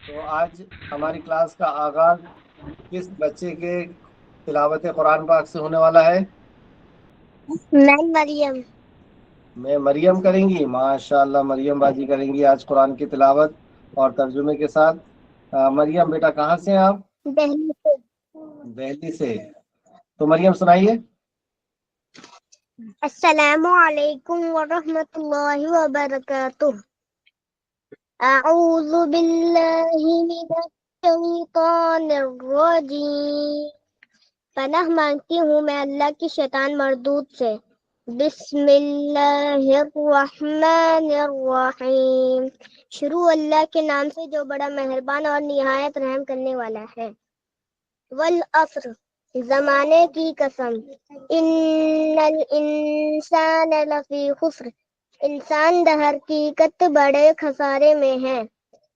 تو آج ہماری کلاس کا آغاز کس بچے کے تلاوت قرآن پاک سے ہونے والا ہے؟ میں مریم۔ میں مریم کریں گی، ماشاء اللہ مریم باجی کریں گی آج قرآن کی تلاوت اور ترجمے کے ساتھ۔ مریم بیٹا کہاں سے ہیں آپ؟ دہلی سے۔ دہلی سے۔ تو مریم سنائیے۔ السلام علیکم ورحمۃ اللہ وبرکاتہ۔ اعوذ باللہ من الشیطان الرجیم۔ پناہ مانگتی ہوں میں اللہ کی شیطان مردود سے۔ بسم اللہ الرحمن الرحیم۔ شروع اللہ کے نام سے جو بڑا مہربان اور نہایت رحم کرنے والا ہے۔ والعصر، زمانے کی قسم۔ ان الانسان لفی خسر، انسان درحقیقت بڑے خسارے میں ہے۔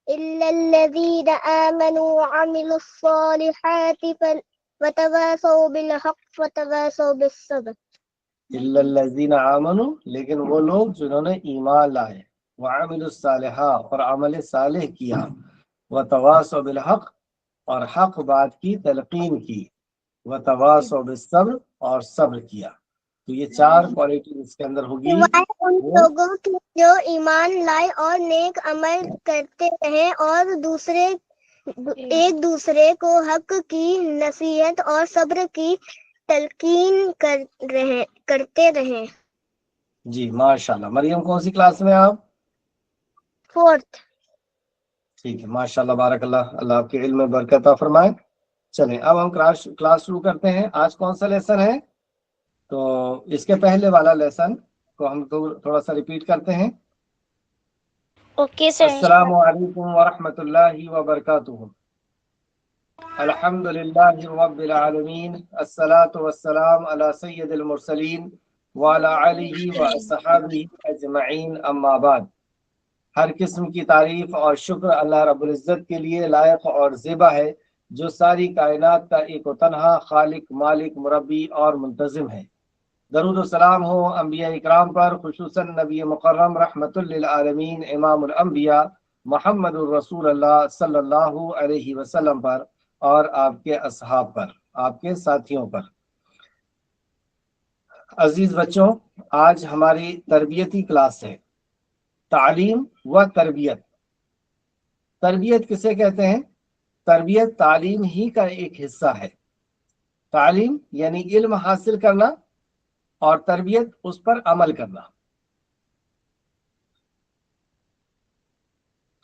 الا الذین آمنوا وعملوا الصالحات وتواصوا بالحق وتواصوا بالصبر۔ الا الذین آمنوا، لیکن وہ لوگ جنہوں نے ایمان لائے، وعملوا الصالحات اور عمل صالح کیا، وتواصوا بالحق اور حق بات کی تلقین کی، وتواصوا بالصبر اور صبر کیا۔ تو یہ چار کوالٹی اس کے اندر ہوگی۔ سوائے ان وہ لوگوں کی جو ایمان لائے اور نیک عمل کرتے رہیں اور ایک دوسرے کو حق کی نصیحت اور صبر کی تلقین کرتے رہیں۔ جی ماشاءاللہ۔ مریم کون سی کلاس میں آپ؟ 4th۔ ٹھیک ہے، ماشاءاللہ بارک اللہ، اللہ آپ کے علم میں برکت عطا فرمائے۔ چلیں اب ہم کلاس شروع کرتے ہیں۔ آج کون سا لیسن ہے؟ تو اس کے پہلے والا لیسن کو ہم تھوڑا سا ریپیٹ کرتے ہیں۔ Okay sir. السلام علیکم ورحمۃ اللہ وبرکاتہ۔ الحمد للہ رب العالمین، الصلاۃ والسلام علی سید المرسلین وعلی آلہ واصحابہ اجمعین، اما بعد۔ ہر قسم کی تعریف اور شکر اللہ رب العزت کے لیے لائق اور زیبا ہے، جو ساری کائنات کا ایک و تنہا خالق، مالک، مربی اور منتظم ہے۔ درود و سلام ہو انبیاء اکرام پر، خصوصاً نبی مکرم رحمت للعالمین امام الانبیاء محمد الرسول اللہ صلی اللہ علیہ وسلم پر، اور آپ کے اصحاب پر، آپ کے ساتھیوں پر۔ عزیز بچوں، آج ہماری تربیتی کلاس ہے، تعلیم و تربیت۔ تربیت کسے کہتے ہیں؟ تربیت تعلیم ہی کا ایک حصہ ہے۔ تعلیم یعنی علم حاصل کرنا، اور تربیت اس پر عمل کرنا۔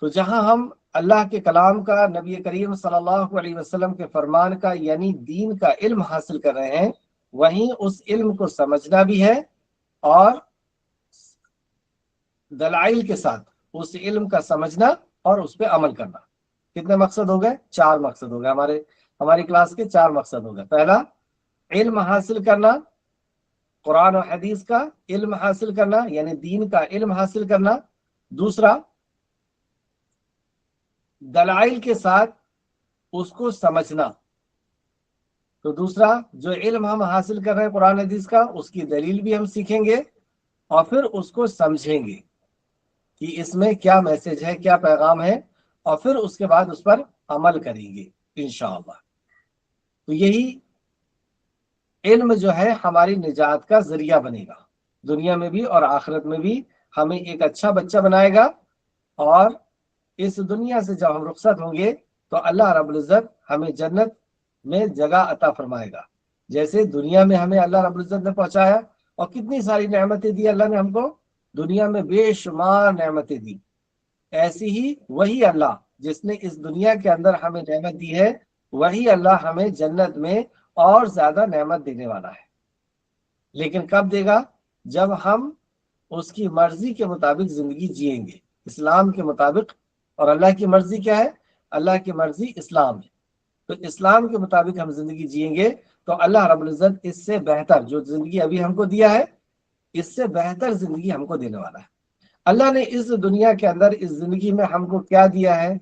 تو جہاں ہم اللہ کے کلام کا، نبی کریم صلی اللہ علیہ وسلم کے فرمان کا یعنی دین کا علم حاصل کر رہے ہیں، وہیں اس علم کو سمجھنا بھی ہے اور دلائل کے ساتھ اس علم کا سمجھنا اور اس پہ عمل کرنا۔ کتنے مقصد ہو گئے؟ 4 مقصد ہو گئے۔ ہماری کلاس کے 4 مقصد ہو گئے۔ پہلا، علم حاصل کرنا، قرآن و حدیث کا علم حاصل کرنا یعنی دین کا علم حاصل کرنا۔ دوسرا، دلائل کے ساتھ اس کو سمجھنا۔ تو دوسرا جو علم ہم حاصل کر رہے ہیں قرآن حدیث کا، اس کی دلیل بھی ہم سیکھیں گے اور پھر اس کو سمجھیں گے کہ اس میں کیا میسج ہے، کیا پیغام ہے، اور پھر اس کے بعد اس پر عمل کریں گے انشاءاللہ۔ تو یہی علم جو ہے ہماری نجات کا ذریعہ بنے گا، دنیا میں بھی اور آخرت میں بھی ہمیں ایک اچھا بچہ بنائے گا، اور اس دنیا سے جب ہم رخصت ہوں گے تو اللہ رب العزت ہمیں جنت میں جگہ عطا فرمائے گا۔ جیسے دنیا میں ہمیں اللہ رب العزت نے پہنچایا اور کتنی ساری نعمتیں دی اللہ نے ہم کو، دنیا میں بے شمار نعمتیں دی، ایسی ہی وہی اللہ جس نے اس دنیا کے اندر ہمیں نعمت دی ہے، وہی اللہ ہمیں جنت میں اور زیادہ نعمت دینے والا ہے۔ لیکن کب دے گا؟ جب ہم اس کی مرضی کے مطابق زندگی جئیں گے، اسلام کے مطابق۔ اور اللہ کی مرضی کیا ہے؟ اللہ کی مرضی اسلام ہے۔ تو اسلام کے مطابق ہم زندگی جئیں گے تو اللہ رب العزت اس سے بہتر جو زندگی ابھی ہم کو دیا ہے، اس سے بہتر زندگی ہم کو دینے والا ہے۔ اللہ نے اس دنیا کے اندر اس زندگی میں ہم کو کیا دیا ہے؟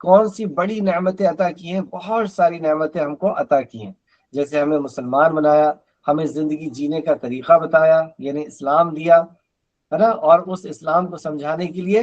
کون سی بڑی نعمتیں عطا کی ہیں؟ بہت ساری نعمتیں ہم کو عطا کی ہیں۔ جیسے ہمیں مسلمان بنایا، ہمیں زندگی جینے کا طریقہ بتایا یعنی اسلام دیا، ہے نا، اور اس اسلام کو سمجھانے کے لیے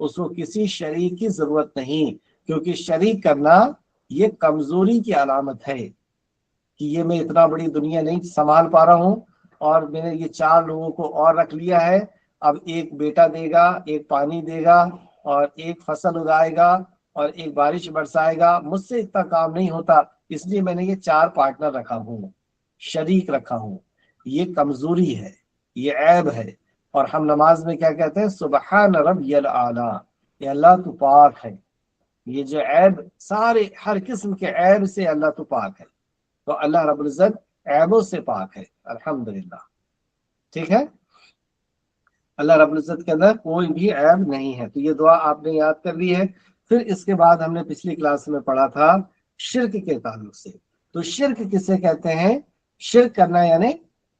اس کو کسی شریک کی ضرورت نہیں، کیونکہ شریک کرنا یہ کمزوری کی علامت ہے کہ یہ میں اتنا بڑی دنیا نہیں سنبھال پا رہا ہوں اور میں نے یہ 4 لوگوں کو اور رکھ لیا ہے، اب ایک بیٹا دے گا، ایک پانی دے گا اور ایک فصل اگائے گا اور ایک بارش برسائے گا، مجھ سے اتنا کام نہیں ہوتا، اس لیے میں نے یہ 4 پارٹنر رکھا ہوں، شریک رکھا ہوں۔ یہ کمزوری ہے، یہ عیب ہے۔ اور ہم نماز میں کیا کہتے ہیں؟ سبحان ربی الاعلیٰ، کہ اللہ تو پاک ہے۔ یہ جو عیب، سارے ہر قسم کے عیب سے اللہ تو پاک ہے، تو اللہ رب العزت عیبوں سے پاک ہے، الحمدللہ۔ ٹھیک ہے، اللہ رب العزت کے اندر کوئی بھی عیب نہیں ہے۔ تو یہ دعا آپ نے یاد کر لی ہے۔ پھر اس کے بعد ہم نے پچھلی کلاس میں پڑھا تھا شرک کے تعلق سے۔ تو شرک کسے کہتے ہیں؟ شرک کرنا یعنی،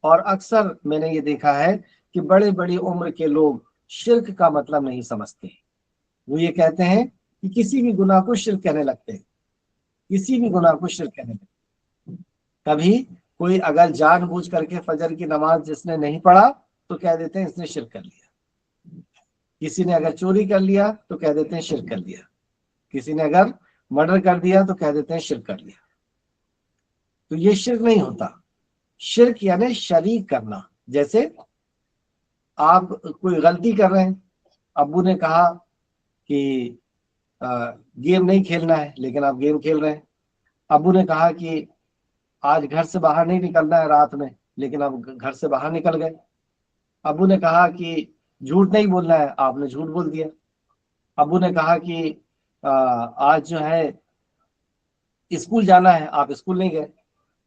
اور اکثر میں نے یہ دیکھا ہے کہ بڑے بڑی عمر کے لوگ شرک کا مطلب نہیں سمجھتے، وہ یہ کہتے ہیں کہ کسی بھی گناہ کو شرک کہنے لگتے ہیں، کسی بھی گناہ کو شرک کہنے لگتے ہیں۔ کبھی کوئی اگر جان بوجھ کر کے فجر کی نماز جس نے نہیں پڑھا تو کہہ دیتے ہیں اس نے شرک کر لیا، کسی نے اگر چوری کر لیا تو کہہ دیتے ہیں شرک کر لیا، کسی نے اگر مرڈر کر دیا تو کہہ دیتے ہیں شرک کر لیا۔ تو یہ شرک نہیں ہوتا۔ شرک یعنی شریک کرنا۔ جیسے آپ کوئی غلطی کر رہے ہیں، ابو نے کہا کہ گیم نہیں کھیلنا ہے لیکن آپ گیم کھیل رہے ہیں، ابو نے کہا کہ آج گھر سے باہر نہیں نکلنا ہے رات میں لیکن آپ گھر سے باہر نکل گئے، ابو نے کہا کہ جھوٹ نہیں بولنا ہے، آپ نے جھوٹ بول دیا، ابو نے کہا کہ آج جو ہے اسکول جانا ہے، آپ اسکول نہیں گئے،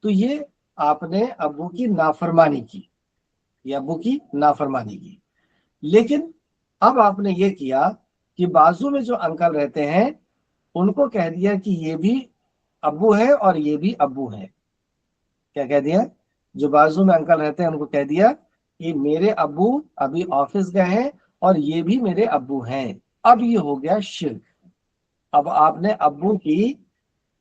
تو یہ آپ نے ابو کی نافرمانی کی، یہ ابو کی نافرمانی کی۔ لیکن اب آپ نے یہ کیا کہ بازو میں جو انکل رہتے ہیں ان کو کہہ دیا کہ یہ بھی ابو ہے اور یہ بھی ابو ہے۔ کیا کہہ دیا؟ جو بازو میں انکل رہتے ہیں ان کو کہہ دیا کہ میرے ابو ابھی آفس گئے ہیں اور یہ بھی میرے ابو ہیں۔ اب یہ ہو گیا شرک۔ اب آپ نے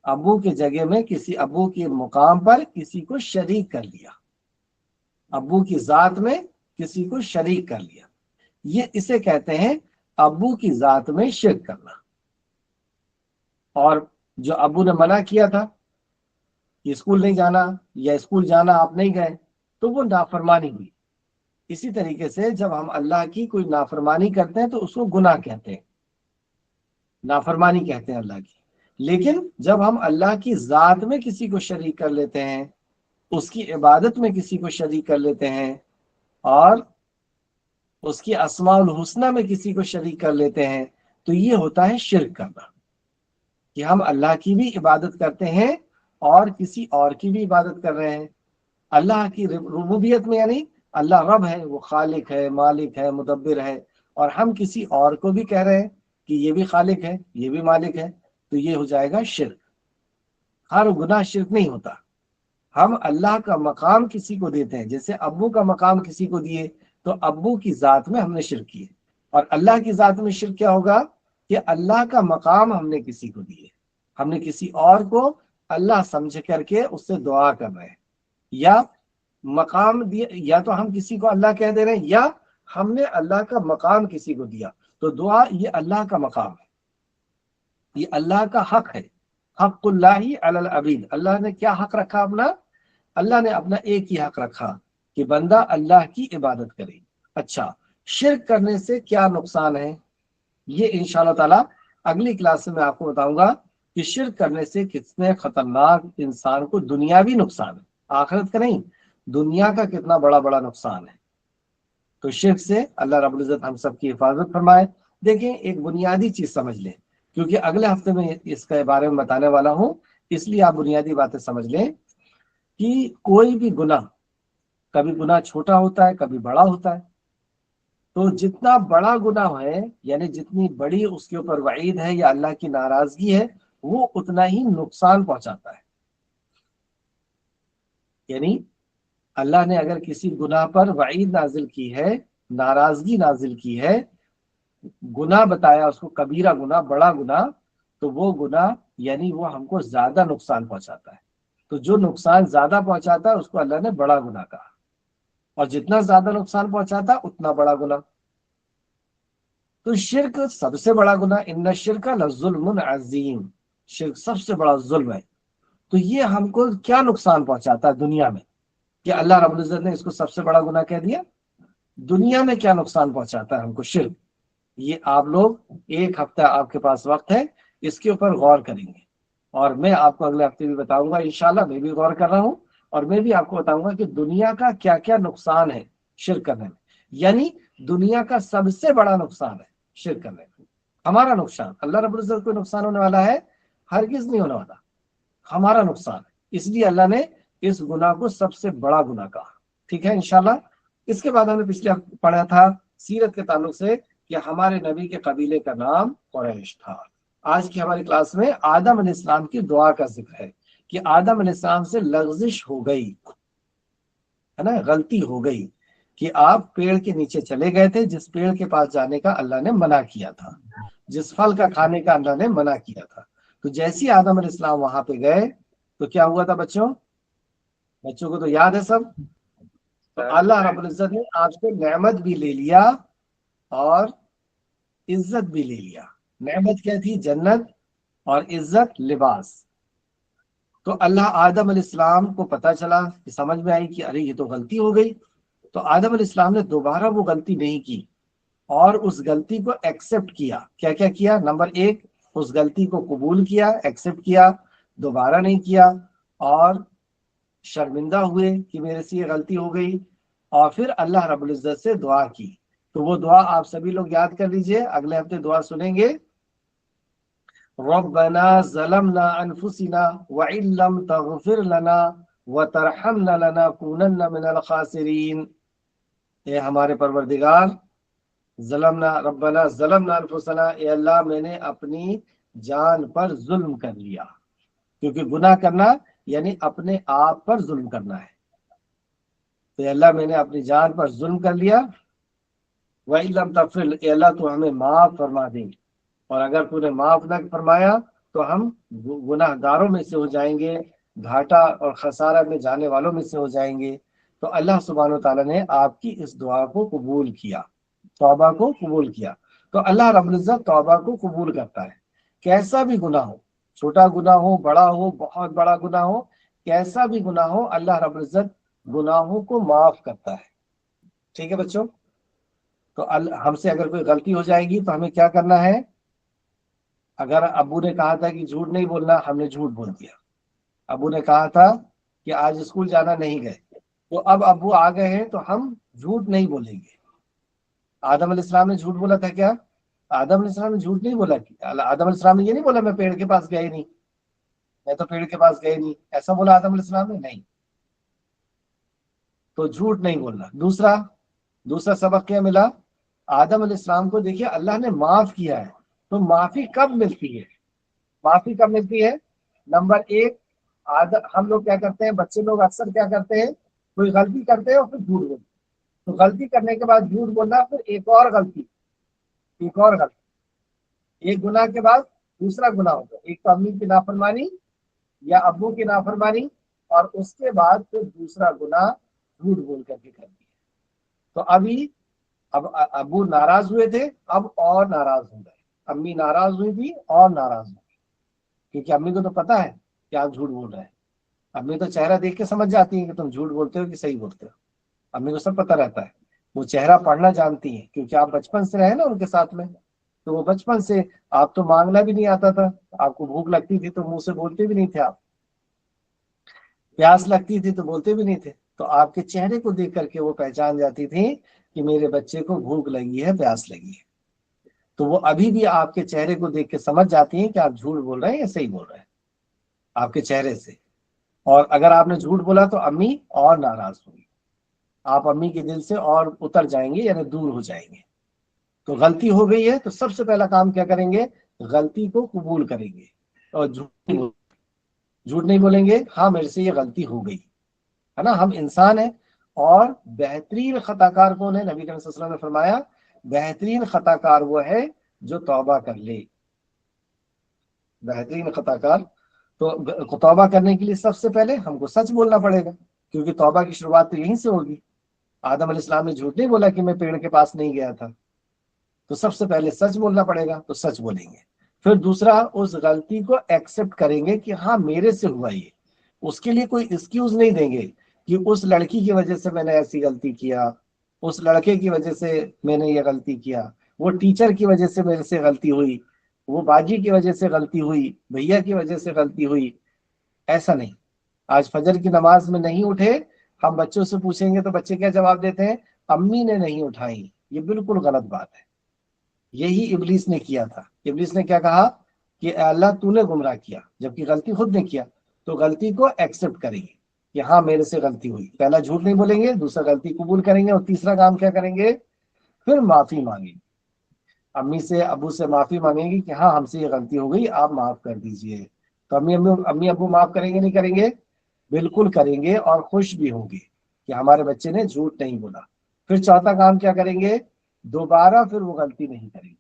ابو کی جگہ میں کسی ابو کے مقام پر کسی کو شریک کر لیا، ابو کی ذات میں کسی کو شریک کر لیا۔ یہ اسے کہتے ہیں ابو کی ذات میں شرک کرنا۔ اور جو ابو نے منع کیا تھا کہ اسکول نہیں جانا یا اسکول جانا آپ نہیں گئے، تو وہ نافرمانی ہوئی۔ اسی طریقے سے جب ہم اللہ کی کوئی نافرمانی کرتے ہیں تو اس کو گناہ کہتے ہیں، نافرمانی کہتے ہیں اللہ کی۔ لیکن جب ہم اللہ کی ذات میں کسی کو شریک کر لیتے ہیں، اس کی عبادت میں کسی کو شریک کر لیتے ہیں اور اس کی اسماء الحسنہ میں کسی کو شریک کر لیتے ہیں، تو یہ ہوتا ہے شرک کرنا، کہ ہم اللہ کی بھی عبادت کرتے ہیں اور کسی اور کی بھی عبادت کر رہے ہیں۔ اللہ کی ربوبیت میں یعنی اللہ رب ہے، وہ خالق ہے، مالک ہے، مدبر ہے، اور ہم کسی اور کو بھی کہہ رہے ہیں کہ یہ بھی خالق ہے، یہ بھی مالک ہے، تو یہ ہو جائے گا شرک۔ ہر گناہ شرک نہیں ہوتا۔ ہم اللہ کا مقام کسی کو دیتے ہیں، جیسے ابو کا مقام کسی کو دیے تو ابو کی ذات میں ہم نے شرک کیے، اور اللہ کی ذات میں شرک کیا ہوگا کہ اللہ کا مقام ہم نے کسی کو دیے، ہم نے کسی اور کو اللہ سمجھ کر کے اس سے دعا کر رہے ہیں، یا مقام دیا، یا تو ہم کسی کو اللہ کہہ دے رہے ہیں یا ہم نے اللہ کا مقام کسی کو دیا۔ تو دعا یہ اللہ کا مقام ہے، یہ اللہ کا حق ہے۔ حق اللہ علی العبید، اللہ نے کیا حق رکھا اپنا؟ اللہ نے اپنا ایک ہی حق رکھا کہ بندہ اللہ کی عبادت کرے۔ اچھا، شرک کرنے سے کیا نقصان ہے؟ یہ انشاءاللہ تعالی اگلی کلاس میں آپ کو بتاؤں گا کہ شرک کرنے سے کتنے خطرناک انسان کو دنیاوی نقصان ہے، آخرت کا نہیں، دنیا کا کتنا بڑا بڑا نقصان ہے۔ تو شرک سے اللہ رب العزت ہم سب کی حفاظت فرمائے۔ دیکھیں، ایک بنیادی چیز سمجھ لیں، کیونکہ اگلے ہفتے میں اس کے بارے میں بتانے والا ہوں، اس لیے آپ بنیادی باتیں سمجھ لیں کہ کوئی بھی گناہ، کبھی گناہ چھوٹا ہوتا ہے کبھی بڑا ہوتا ہے، تو جتنا بڑا گناہ ہے یعنی جتنی بڑی اس کے اوپر وعید ہے یا اللہ کی ناراضگی ہے، وہ اتنا ہی نقصان پہنچاتا ہے۔ یعنی اللہ نے اگر کسی گناہ پر وعید نازل کی ہے، ناراضگی نازل کی ہے، گناہ بتایا اس کو کبیرہ گناہ، بڑا گناہ، تو وہ گناہ یعنی وہ ہم کو زیادہ نقصان پہنچاتا ہے۔ تو جو نقصان زیادہ پہنچاتا ہے اس کو اللہ نے بڑا گناہ کہا، اور جتنا زیادہ نقصان پہنچاتا اتنا بڑا گناہ۔ تو شرک سب سے بڑا گناہ، ان شرک لظلم عظیم، شرک سب سے بڑا ظلم ہے۔ تو یہ ہم کو کیا نقصان پہنچاتا ہے دنیا میں، کہ اللہ رب العزت نے اس کو سب سے بڑا گناہ کہہ دیا؟ دنیا میں کیا نقصان پہنچاتا ہے ہم کو شرک؟ یہ آپ لوگ ایک ہفتہ آپ کے پاس وقت ہے، اس کے اوپر غور کریں گے، اور میں آپ کو اگلے ہفتے بھی بتاؤں گا انشاءاللہ۔ میں بھی غور کر رہا ہوں، اور میں بھی آپ کو بتاؤں گا کہ دنیا کا کیا کیا نقصان ہے شرک کرنے میں۔ یعنی دنیا کا سب سے بڑا نقصان ہے شرک کرنے میں۔ ہمارا نقصان، اللہ رب العزت کو نقصان ہونے والا ہے؟ ہرگز نہیں ہونے والا، ہمارا نقصان ہے۔ اس لیے اللہ نے اس گناہ کو سب سے بڑا گناہ کہا، ٹھیک ہے انشاءاللہ۔ اس کے بعد ہم نے پچھلے پڑھا تھا سیرت کے تعلق سے کہ ہمارے نبی کے قبیلے کا نام قریش تھا۔ آج کی ہماری کلاس میں آدم علیہ السلام کی دعا کا ذکر ہے کہ آدم علیہ السلام سے لغزش ہو گئی ہے نا، غلطی ہو گئی کہ آپ پیڑ کے نیچے چلے گئے تھے جس پیڑ کے پاس جانے کا اللہ نے منع کیا تھا، جس پھل کا کھانے کا اللہ نے منع کیا تھا۔ تو جیسی آدم علیہ السلام وہاں پہ گئے تو کیا ہوا تھا بچوں کو تو یاد ہے سب؟ تو اللہ رب العزت نے آپ سے نعمت بھی لے لیا اور عزت بھی لے لیا۔ نعمت کیا تھی؟ جنت، اور عزت لباس۔ تو اللہ آدم علیہ السلام کو پتا چلا کہ سمجھ میں آئی کہ ارے یہ تو غلطی ہو گئی۔ تو آدم علیہ السلام نے دوبارہ وہ غلطی نہیں کی اور اس غلطی کو ایکسپٹ کیا۔ کیا کیا کیا؟ نمبر ایک، اس غلطی کو قبول کیا، ایکسپٹ کیا، دوبارہ نہیں کیا، اور شرمندہ ہوئے کہ میرے سے یہ غلطی ہو گئی، اور پھر اللہ رب العزت سے دعا کی۔ تو وہ دعا آپ سبھی لوگ یاد کر لیجئے، اگلے ہفتے دعا سنیں گے۔ ربنا ظلمنا انفسنا وان لم تغفر لنا وترحمنا لنكونن من الخاسرین۔ اے ہمارے پروردگار، ربنا ظلمنا انفسنا، اے اللہ میں نے اپنی جان پر ظلم کر لیا، کیونکہ گناہ کرنا یعنی اپنے آپ پر ظلم کرنا ہے۔ تو اے اللہ میں نے اپنی جان پر ظلم کر لیا، وَإِن لَمْ تَغْفِرْ، اے اللہ تو ہمیں معاف فرما دے، اور اگر تو نے معاف نہ فرمایا تو ہم گناہ گاروں میں سے ہو جائیں گے، گھاٹا اور خسارہ میں جانے والوں میں سے ہو جائیں گے۔ تو اللہ سبحانہ وتعالیٰ نے آپ کی اس دعا کو قبول کیا، توبہ کو قبول کیا۔ تو اللہ رب العزت توبہ کو قبول کرتا ہے، کیسا بھی گناہ ہو، چھوٹا گناہ ہو، بڑا ہو، بہت بڑا گناہ ہو، کیسا بھی گناہ ہو، اللہ رب العزت گناہوں کو معاف کرتا ہے، ٹھیک ہے بچوں؟ تو ہم سے اگر کوئی غلطی ہو جائے گی تو ہمیں کیا کرنا ہے؟ اگر ابو نے کہا تھا کہ جھوٹ نہیں بولنا، ہم نے جھوٹ بول دیا۔ ابو نے کہا تھا کہ آج اسکول جانا نہیں گئے، تو اب ابو آ گئے ہیں تو ہم جھوٹ نہیں بولیں گے۔ آدم علیہ السلام نے جھوٹ بولا تھا کیا؟ آدم علیہ السلام نے جھوٹ نہیں بولا۔ آدم علیہ السلام نے یہ نہیں بولا میں پیڑ کے پاس گیا ہی نہیں، میں تو پیڑ کے پاس گئے نہیں، ایسا بولا آدم علیہ السلام نے؟ نہیں۔ تو جھوٹ نہیں بولنا۔ دوسرا سبق کیا ملا؟ آدم علیہ السلام کو دیکھیے اللہ نے معاف کیا ہے، تو معافی کب ملتی ہے؟ معافی کب ملتی ہے؟ نمبر ایک، ہم لوگ کیا کرتے ہیں، بچے لوگ اکثر کیا کرتے ہیں، کوئی غلطی کرتے ہیں اور پھر جھوٹ بولتے ہیں۔ تو غلطی کرنے کے بعد جھوٹ بولنا، پھر ایک اور غلطی، ایک گناہ کے بعد دوسرا گناہ ہوتا ہے۔ ایک تو امی کی نافرمانی یا ابو کی نافرمانی، اور اس کے بعد پھر دوسرا گناہ جھوٹ بول کر کے کر دیا۔ تو اب ابو ناراض ہوئے تھے، اب اور ناراض ہو گئے، امی ناراض ہوئی تھی اور ناراض ہو گئی، کیونکہ امی کو تو پتا ہے کہ آپ جھوٹ بول رہے ہیں۔ امی تو چہرہ دیکھ کے سمجھ جاتی ہیں کہ تم جھوٹ بولتے ہو کہ صحیح بولتے ہو، امی کو سب پتا رہتا ہے، وہ چہرہ پڑھنا جانتی ہیں، کیونکہ آپ بچپن سے رہے نا ان کے ساتھ میں، تو وہ بچپن سے، آپ تو مانگنا بھی نہیں آتا تھا، آپ کو بھوک لگتی تھی تو منہ سے بولتے بھی نہیں تھے، آپ پیاس لگتی تھی تو بولتے بھی نہیں تھے، تو آپ کے چہرے کو دیکھ کر کے وہ پہچان جاتی تھی کہ میرے بچے کو بھوک لگی ہے، پیاس لگی ہے۔ تو وہ ابھی بھی آپ کے چہرے کو دیکھ کے سمجھ جاتی ہیں کہ آپ جھوٹ بول رہے ہیں یا صحیح بول رہے ہیں، آپ کے چہرے سے۔ اور اگر آپ نے جھوٹ بولا تو امی اور ناراض ہوگی، آپ امی کے دل سے اور اتر جائیں گے، یعنی دور ہو جائیں گے۔ تو غلطی ہو گئی ہے تو سب سے پہلا کام کیا کریں گے؟ غلطی کو قبول کریں گے اور جھوٹ نہیں بولیں گے، ہاں میرے سے یہ غلطی ہو گئی ہے نا، ہم انسان ہیں۔ اور بہترین خطا کار کون ہے؟ نبی کریم صلی اللہ علیہ وسلم نے فرمایا بہترین خطا کار وہ ہے جو توبہ کر لے، بہترین خطا کار۔ تو توبہ کرنے کے لیے سب سے پہلے ہم کو سچ بولنا پڑے گا، کیونکہ توبہ کی شروعات تو یہیں سے ہوگی۔ آدم علیہ السلام نے جھوٹ نہیں بولا کہ میں پیڑ کے پاس نہیں گیا تھا، تو سب سے پہلے سچ بولنا پڑے گا، تو سچ بولیں گے. پھر دوسرا اس غلطی کو ایکسپٹ کریں گے کہ ہاں میرے سے ہوا یہ. اس کے لیے کوئی ایکسکیوز نہیں دیں گے کہ اس لڑکی کی وجہ سے میں نے ایسی غلطی کیا، اس لڑکے کی وجہ سے میں نے یہ غلطی کیا، وہ ٹیچر کی وجہ سے میرے سے غلطی ہوئی، وہ باجی کی وجہ سے غلطی ہوئی، بھیا کی وجہ سے غلطی ہوئی. ایسا نہیں. آج فجر کی نماز میں نہیں اٹھے، ہم بچوں سے پوچھیں گے تو بچے کیا جواب دیتے ہیں؟ امی نے نہیں اٹھائی. یہ بالکل غلط بات ہے. یہی ابلیس نے کیا تھا. ابلیس نے کیا کہا کہ اے اللہ تو نے گمراہ کیا، جبکہ غلطی خود نے کیا. تو غلطی کو ایکسپٹ کریں گے کہ ہاں میرے سے غلطی ہوئی. پہلا جھوٹ نہیں بولیں گے، دوسرا غلطی قبول کریں گے، اور تیسرا کام کیا کریں گے؟ پھر معافی مانگیں گے. امی سے ابو سے معافی مانگیں گے کہ ہاں ہم سے یہ غلطی ہو گئی، آپ معاف کر دیجئے. تو امی ابو معاف کریں گے نہیں کریں گے؟ بالکل کریں گے، اور خوش بھی ہوں گے کہ ہمارے بچے نے جھوٹ نہیں بولا. پھر چوتھا کام کیا کریں گے؟ دوبارہ پھر وہ غلطی نہیں کریں گے.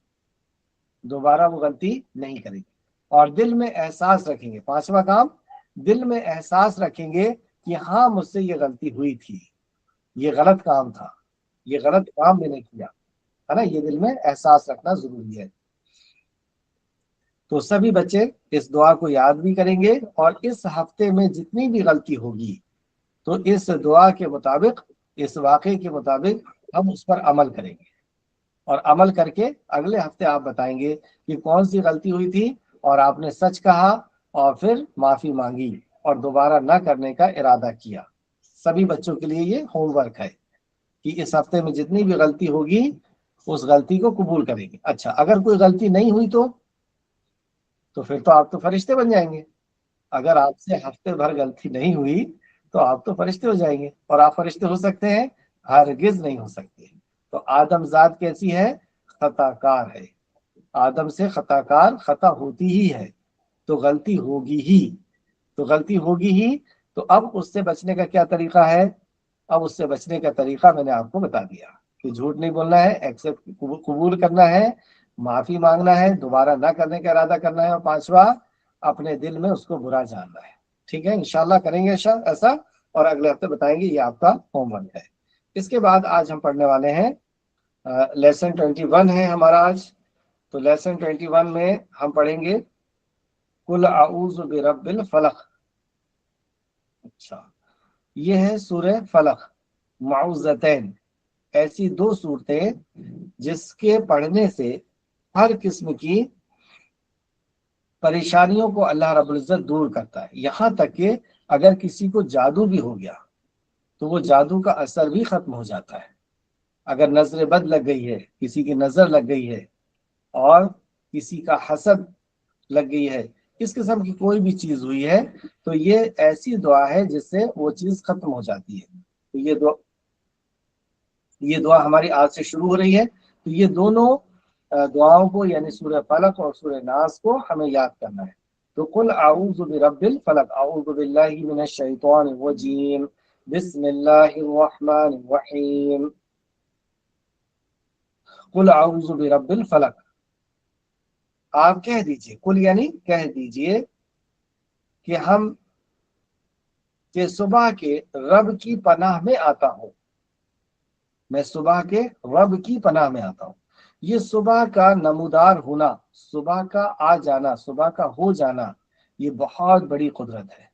دوبارہ وہ غلطی نہیں کریں گے، اور دل میں احساس رکھیں گے. پانچواں کام، دل میں احساس رکھیں گے کہ ہاں مجھ سے یہ غلطی ہوئی تھی، یہ غلط کام تھا، یہ غلط کام میں نے کیا ہے نا. یہ دل میں احساس رکھنا ضروری ہے. تو سبھی بچے اس دعا کو یاد بھی کریں گے، اور اس ہفتے میں جتنی بھی غلطی ہوگی تو اس دعا کے مطابق، اس واقعے کے مطابق ہم اس پر عمل کریں گے، اور عمل کر کے اگلے ہفتے آپ بتائیں گے کہ کون سی غلطی ہوئی تھی اور آپ نے سچ کہا اور پھر معافی مانگی اور دوبارہ نہ کرنے کا ارادہ کیا. سبھی بچوں کے لیے یہ ہوم ورک ہے کہ اس ہفتے میں جتنی بھی غلطی ہوگی اس غلطی کو قبول کریں گے. اچھا، اگر کوئی غلطی نہیں ہوئی تو پھر تو آپ تو فرشتے بن جائیں گے. اگر آپ سے ہفتے بھر غلطی نہیں ہوئی تو آپ تو فرشتے ہو جائیں گے. اور آپ فرشتے ہو سکتے ہیں؟ ہرگز نہیں ہو سکتے. تو آدم ذات کیسی ہے؟ خطا کار ہے. آدم سے خطا کار، خطا ہوتی ہی ہے، تو غلطی ہوگی ہی. تو غلطی ہوگی ہی، تو اب اس سے بچنے کا کیا طریقہ ہے؟ اب اس سے بچنے کا طریقہ میں نے آپ کو بتا دیا کہ جھوٹ نہیں بولنا ہے، ایکسپٹ قبول کرنا ہے، معافی مانگنا ہے، دوبارہ نہ کرنے کا ارادہ کرنا ہے، اور پانچواں اپنے دل میں اس کو برا جاننا ہے. ٹھیک ہے، انشاءاللہ کریں گے ایسا، اور اگلے ہفتے بتائیں گے. یہ آپ کا ہوم ورک ہے. اس کے بعد آج ہم پڑھنے والے ہیں لیسن 21 ہے ہمارا آج. تو لیسن 21 میں ہم پڑھیں گے قل اعوذ برب الفلق. اچھا، یہ ہے سورہ فلق، معوذتین. ایسی دو صورتیں جس کے پڑھنے سے ہر قسم کی پریشانیوں کو اللہ رب العزت دور کرتا ہے. یہاں تک کہ اگر کسی کو جادو بھی ہو گیا تو وہ جادو کا اثر بھی ختم ہو جاتا ہے. اگر نظر بد لگ گئی ہے، کسی کی نظر لگ گئی ہے، اور کسی کا حسد لگ گئی ہے، اس قسم کی کوئی بھی چیز ہوئی ہے، تو یہ ایسی دعا ہے جس سے وہ چیز ختم ہو جاتی ہے. تو یہ دعا ہماری آج سے شروع ہو رہی ہے. تو یہ دونوں دعاؤں کو، یعنی سورہ فلق اور سورہ ناس کو ہمیں یاد کرنا ہے. تو قل اعوذ برب الفلق، اعوذ باللہ من الشیطان الرجیم، بسم اللہ الرحمن الرحیم. قل اعوذ برب الفلق. آپ کہہ دیجئے، قل یعنی کہہ دیجئے کہ ہم کہ صبح کے رب کی پناہ میں آتا ہوں. میں صبح کے رب کی پناہ میں آتا ہوں. یہ صبح کا نمودار ہونا، صبح کا آ جانا، صبح کا ہو جانا، یہ بہت بڑی قدرت ہے،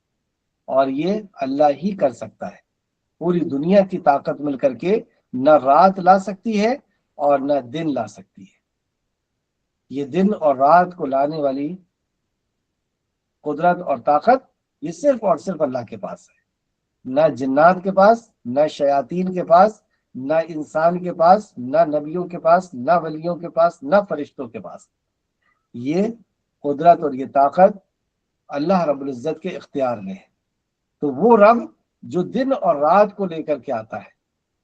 اور یہ اللہ ہی کر سکتا ہے. پوری دنیا کی طاقت مل کر کے نہ رات لا سکتی ہے اور نہ دن لا سکتی ہے. یہ دن اور رات کو لانے والی قدرت اور طاقت یہ صرف اور صرف اللہ کے پاس ہے. نہ جنات کے پاس، نہ شیاطین کے پاس، نہ انسان کے پاس، نہ نبیوں کے پاس، نہ ولیوں کے پاس، نہ فرشتوں کے پاس. یہ قدرت اور یہ طاقت اللہ رب العزت کے اختیار میں ہے. تو وہ رب جو دن اور رات کو لے کر کے آتا ہے،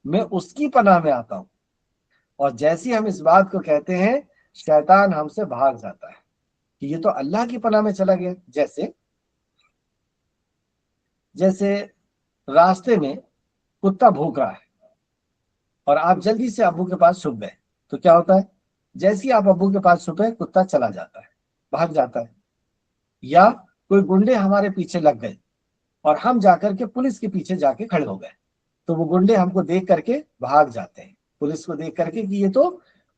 میں اس کی پناہ میں آتا ہوں. اور جیسی ہم اس بات کو کہتے ہیں، شیطان ہم سے بھاگ جاتا ہے کہ یہ تو اللہ کی پناہ میں چلا گیا. جیسے راستے میں کتا بھوک رہا ہے اور آپ جلدی سے ابو کے پاس چھپ گئے، تو کیا ہوتا ہے؟ جیسے آپ ابو کے پاس چھپے، کتا چلا جاتا ہے، بھاگ جاتا ہے. یا کوئی گنڈے ہمارے پیچھے لگ گئے اور ہم جا کر کے پولیس کے پیچھے جا کے کھڑے ہو گئے، تو وہ گنڈے ہم کو دیکھ کر کے بھاگ جاتے ہیں، پولیس کو دیکھ کر کے کہ یہ تو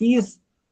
30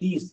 30।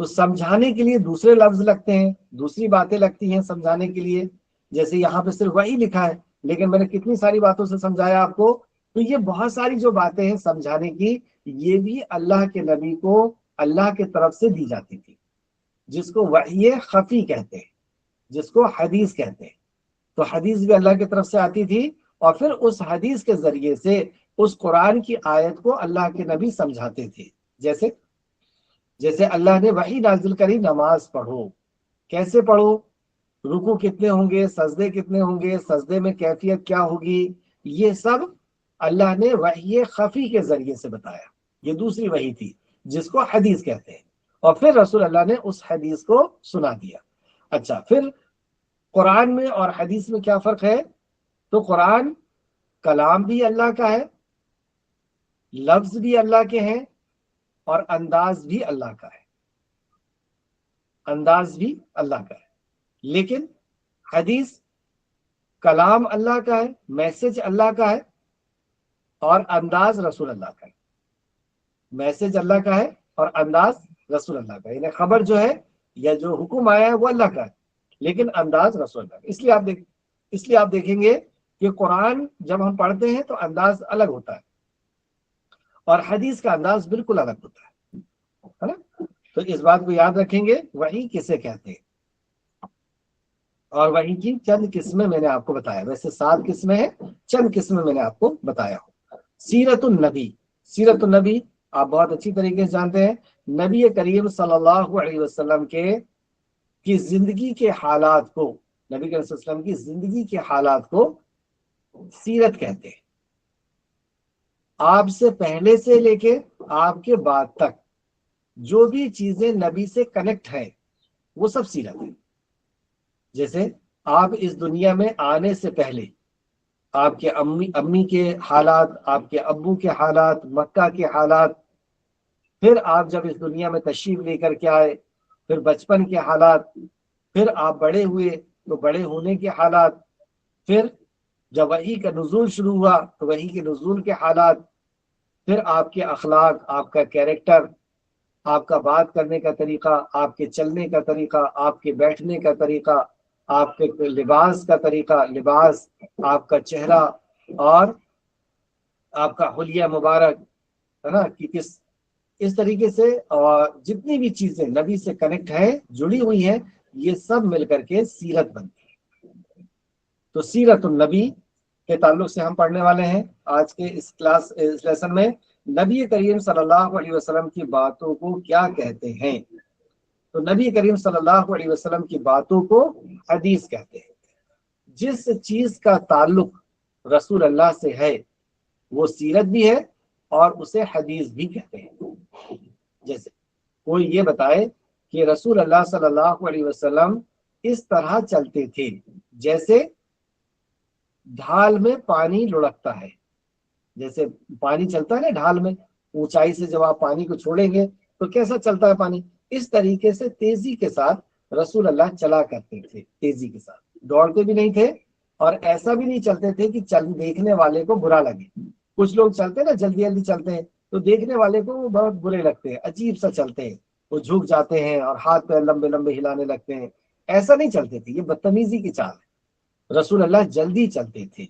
تو سمجھانے کے لیے دوسرے لفظ لگتے ہیں، دوسری باتیں لگتی ہیں سمجھانے کے لیے. جیسے یہاں پہ صرف وہی لکھا ہے لیکن میں نے کتنی ساری باتوں سے سمجھایا آپ کو. تو یہ بہت ساری جو باتیں ہیں سمجھانے کی، یہ بھی اللہ کے نبی کو اللہ کی طرف سے دی جاتی تھی، جس کو وحی خفی کہتے ہیں، جس کو حدیث کہتے ہیں. تو حدیث بھی اللہ کی طرف سے آتی تھی، اور پھر اس حدیث کے ذریعے سے اس قرآن کی آیت کو اللہ کے نبی سمجھاتے تھے. جیسے اللہ نے وحی نازل کری، نماز پڑھو. کیسے پڑھو؟ رکوع کتنے ہوں گے، سجدے کتنے ہوں گے، سجدے میں کیفیت کیا ہوگی، یہ سب اللہ نے وحی خفی کے ذریعے سے بتایا. یہ دوسری وحی تھی جس کو حدیث کہتے ہیں، اور پھر رسول اللہ نے اس حدیث کو سنا دیا. اچھا، پھر قرآن میں اور حدیث میں کیا فرق ہے؟ تو قرآن کلام بھی اللہ کا ہے، لفظ بھی اللہ کے ہیں، اور انداز بھی اللہ کا ہے. انداز بھی اللہ کا ہے. لیکن حدیث کلام اللہ کا ہے، میسج اللہ کا ہے، اور انداز رسول اللہ کا ہے. میسج اللہ کا ہے اور انداز رسول اللہ کا ہے. یعنی خبر جو ہے یا جو حکم آیا ہے وہ اللہ کا ہے، لیکن انداز رسول اللہ کا. اس لیے آپ دیکھیں گے کہ قرآن جب ہم پڑھتے ہیں تو انداز الگ ہوتا ہے، اور حدیث کا انداز بالکل الگ ہوتا ہے نا. تو اس بات کو یاد رکھیں گے وحی کسے کہتے ہیں. اور وحی کی چند قسمیں میں نے آپ کو بتایا، ویسے 7 قسمیں ہیں، چند قسمیں میں نے آپ کو بتایا ہوں. سیرت النبی. سیرت النبی آپ بہت اچھی طریقے سے جانتے ہیں، نبی کریم صلی اللہ علیہ وسلم کی زندگی کے حالات کو، نبی کریم صلی اللہ علیہ وسلم کی زندگی کے حالات کو سیرت کہتے ہیں. آپ سے پہلے سے لے کے آپ کے بعد تک جو بھی چیزیں نبی سے کنیکٹ ہیں وہ سب سیرت ہے. جیسے آپ اس دنیا میں آنے سے پہلے آپ کے امی کے حالات، آپ کے ابو کے حالات، مکہ کے حالات، پھر آپ جب اس دنیا میں تشریف لے کر کے آئے، پھر بچپن کے حالات، پھر آپ بڑے ہوئے تو بڑے ہونے کے حالات، پھر جب وحی کا نزول شروع ہوا تو وحی کے نزول کے حالات، پھر آپ کے اخلاق، آپ کا کیریکٹر، آپ کا بات کرنے کا طریقہ، آپ کے چلنے کا طریقہ، آپ کے بیٹھنے کا طریقہ، آپ کے لباس کا طریقہ، لباس، آپ کا چہرہ، اور آپ کا حلیہ مبارک ہے نا کہ اس طریقے سے جتنی بھی چیزیں نبی سے کنیکٹ ہیں، جڑی ہوئی ہیں، یہ سب مل کر کے سیرت بنتی ہے. تو سیرت النبی کے تعلق سے ہم پڑھنے والے ہیں آج کے اس لیسن میں. نبی کریم صلی اللہ علیہ وسلم کی باتوں کو کیا کہتے ہیں؟ تو نبی کریم صلی اللہ علیہ وسلم کی باتوں کو حدیث کہتے ہیں. جس چیز کا تعلق رسول اللہ سے ہے وہ سیرت بھی ہے اور اسے حدیث بھی کہتے ہیں. جیسے کوئی یہ بتائے کہ رسول اللہ صلی اللہ علیہ وسلم اس طرح چلتے تھے جیسے ڈھال میں پانی لڑکتا ہے. جیسے پانی چلتا ہے نا ڈھال میں، اونچائی سے جب آپ پانی کو چھوڑیں گے تو کیسا چلتا ہے پانی، اس طریقے سے تیزی کے ساتھ رسول اللہ چلا کرتے تھے. تیزی کے ساتھ دوڑتے بھی نہیں تھے، اور ایسا بھی نہیں چلتے تھے کہ دیکھنے والے کو برا لگے. کچھ لوگ چلتے ہیں نا جلدی جلدی چلتے ہیں تو دیکھنے والے کو وہ بہت برے لگتے ہیں، عجیب سا چلتے ہیں، وہ جھک جاتے ہیں اور ہاتھ پیر لمبے لمبے ہلانے لگتے ہیں. ایسا نہیں چلتے تھے، یہ بدتمیزی کی چال ہے. رسول اللہ جلدی چلتے تھے،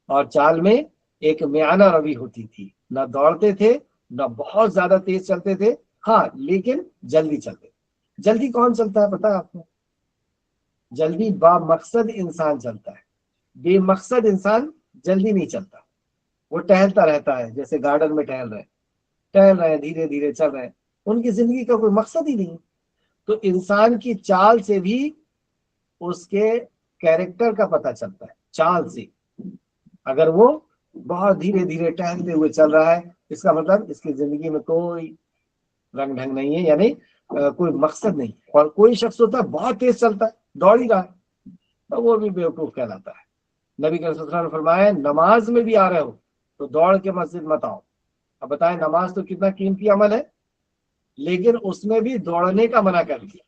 اور چال میں ایک میانہ روی ہوتی تھی، نہ دوڑتے تھے نہ بہت زیادہ تیز چلتے تھے، ہاں لیکن جلدی چلتے. جلدی کون چلتا ہے پتا ہے آپ کو؟ جلدی با مقصد انسان چلتا ہے، بے مقصد انسان جلدی نہیں چلتا. وہ ٹہلتا رہتا ہے، جیسے گارڈن میں ٹہل رہے ہیں، دھیرے دھیرے چل رہے ہیں، ان کی زندگی کا کوئی مقصد ہی نہیں. تو انسان کی چال سے بھی اس کے کیریکٹر کا پتہ چلتا ہے. چال سے اگر وہ بہت دھیرے دھیرے ٹہلتے ہوئے چل رہا ہے، اس کا مطلب اس کی زندگی میں کوئی رنگ ڈھنگ نہیں ہے، یعنی کوئی مقصد نہیں. اور کوئی شخص ہوتا ہے بہت تیز چلتا ہے، دوڑ ہی رہا ہے، تو وہ بھی بیوقوف کہلاتا ہے. نبی صلی اللہ علیہ وسلم نے فرمایا نماز میں بھی آ رہے ہو تو دوڑ کے مسجد مت آؤ. اب بتائیں نماز تو کتنا قیمتی عمل ہے، لیکن اس میں بھی دوڑنے کا منع کر دیا.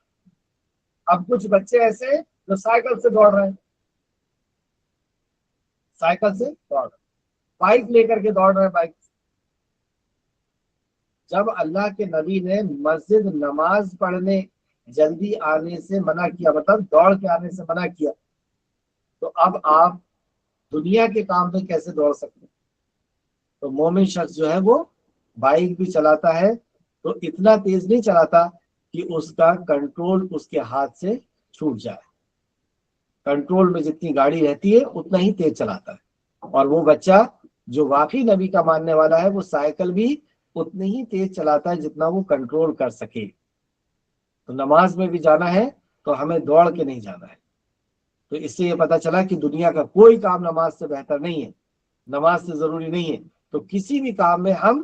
اب کچھ بچے ایسے جو سائیکل سے دوڑ رہے ہیں، سائیکل سے دوڑ رہے ہیں، بائک لے کر کے دوڑ رہے ہیں، بائک جب اللہ کے نبی نے مسجد نماز پڑھنے جلدی آنے سے منع کیا، مطلب دوڑ کے آنے سے منع کیا، تو اب آپ دنیا کے کام میں کیسے دوڑ سکتے ہیں؟ تو مومن شخص جو ہے وہ بائک بھی چلاتا ہے تو اتنا تیز نہیں چلاتا کہ اس کا کنٹرول اس کے ہاتھ سے چھوٹ جائے، کنٹرول میں جتنی گاڑی رہتی ہے اتنا ہی تیز چلاتا ہے۔ اور وہ بچہ جو واقعی نبی کا ماننے والا ہے وہ سائیکل بھی اتنی ہی تیز چلاتا ہے جتنا وہ کنٹرول کر سکے۔ تو نماز میں بھی جانا ہے تو ہمیں دوڑ کے نہیں جانا ہے۔ تو اس سے یہ پتا چلا کہ دنیا کا کوئی کام نماز سے بہتر نہیں ہے، نماز سے ضروری نہیں ہے۔ تو کسی بھی کام میں ہم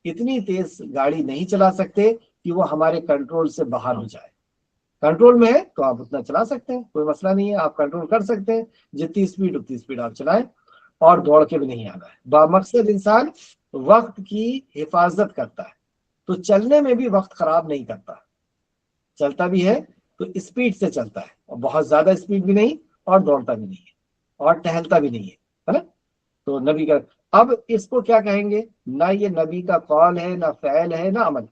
اتنی تیز گاڑی نہیں چلا سکتے کہ وہ ہمارے کنٹرول سے باہر ہو جائے۔ کنٹرول میں ہے تو آپ اتنا چلا سکتے ہیں، کوئی مسئلہ نہیں ہے، آپ کنٹرول کر سکتے ہیں، جتنی اسپیڈ اتنی اسپیڈ آپ چلائیں، اور دوڑ کے بھی نہیں آنا ہے۔ بامقصد انسان وقت کی حفاظت کرتا ہے، تو چلنے میں بھی وقت خراب نہیں کرتا، چلتا بھی ہے تو اسپیڈ سے چلتا ہے، اور بہت زیادہ اسپیڈ بھی نہیں اور دوڑتا بھی نہیں ہے اور ٹہلتا بھی نہیں ہے نا۔ تو نبی کا اب اس کو کیا کہیں گے؟ نہ یہ نبی کا قول ہے، نہ فعل ہے، نہ عمل،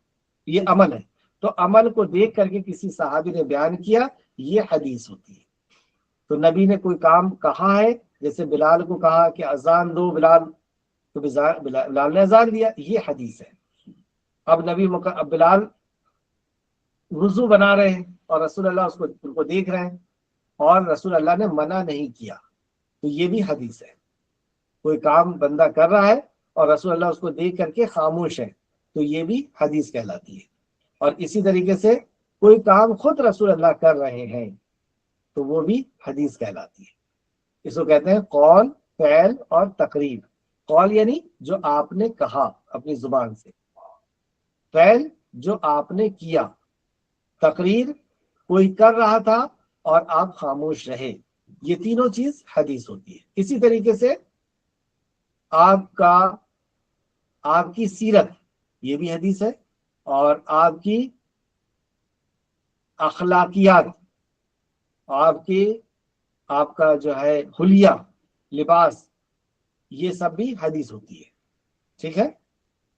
یہ عمل ہے۔ تو عمل کو دیکھ کر کے کسی صحابی نے بیان کیا، یہ حدیث ہوتی ہے۔ تو نبی نے کوئی کام کہا ہے، جیسے بلال کو کہا کہ اذان دو بلال، تو بلال نے اذان دیا، یہ حدیث ہے۔ اب اب بلال وضو بنا رہے ہیں اور رسول اللہ ان کو دیکھ رہے ہیں اور رسول اللہ نے منع نہیں کیا، تو یہ بھی حدیث ہے۔ کوئی کام بندہ کر رہا ہے اور رسول اللہ اس کو دیکھ کر کے خاموش ہے، تو یہ بھی حدیث کہلاتی ہے۔ اور اسی طریقے سے کوئی کام خود رسول اللہ کر رہے ہیں تو وہ بھی حدیث کہلاتی ہے۔ اس کو کہتے ہیں قول، فعل اور تقریر۔ قول یعنی جو آپ نے کہا اپنی زبان سے، فعل جو آپ نے کیا، تقریر کوئی کر رہا تھا اور آپ خاموش رہے، یہ تینوں چیز حدیث ہوتی ہے۔ اسی طریقے سے آپ کی سیرت، یہ بھی حدیث ہے، اور آپ کی اخلاقیات، آپ کا جو ہے حلیہ، لباس، یہ سب بھی حدیث ہوتی ہے، ٹھیک ہے۔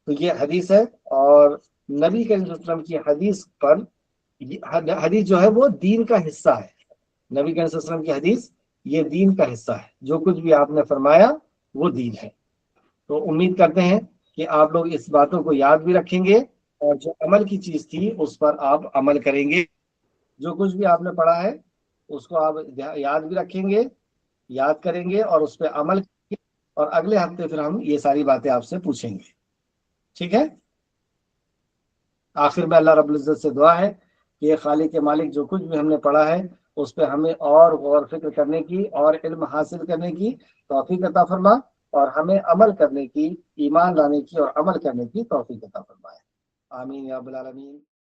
تو یہ حدیث ہے، اور نبی کریم صلی اللہ علیہ وسلم کی حدیث پر، حدیث جو ہے وہ دین کا حصہ ہے۔ نبی کریم صلی اللہ علیہ وسلم کی حدیث یہ دین کا حصہ ہے، جو کچھ بھی آپ نے فرمایا وہ دین ہے۔ تو امید کرتے ہیں کہ آپ لوگ اس باتوں کو یاد بھی رکھیں گے، اور جو عمل کی چیز تھی اس پر آپ عمل کریں گے۔ جو کچھ بھی آپ نے پڑھا ہے اس کو آپ یاد بھی رکھیں گے، یاد کریں گے اور اس پہ عمل کریں گے، اور اگلے ہفتے پھر ہم یہ ساری باتیں آپ سے پوچھیں گے، ٹھیک ہے۔ آخر میں اللہ رب العزت سے دعا ہے کہ یہ خالق مالک جو کچھ بھی ہم نے پڑھا ہے اس پہ ہمیں اور غور فکر کرنے کی اور علم حاصل کرنے کی توفیق عطا فرما، اور ہمیں عمل کرنے کی، ایمان لانے کی اور عمل کرنے کی توفیق عطا فرمائے۔ آمین یا رب العالمین۔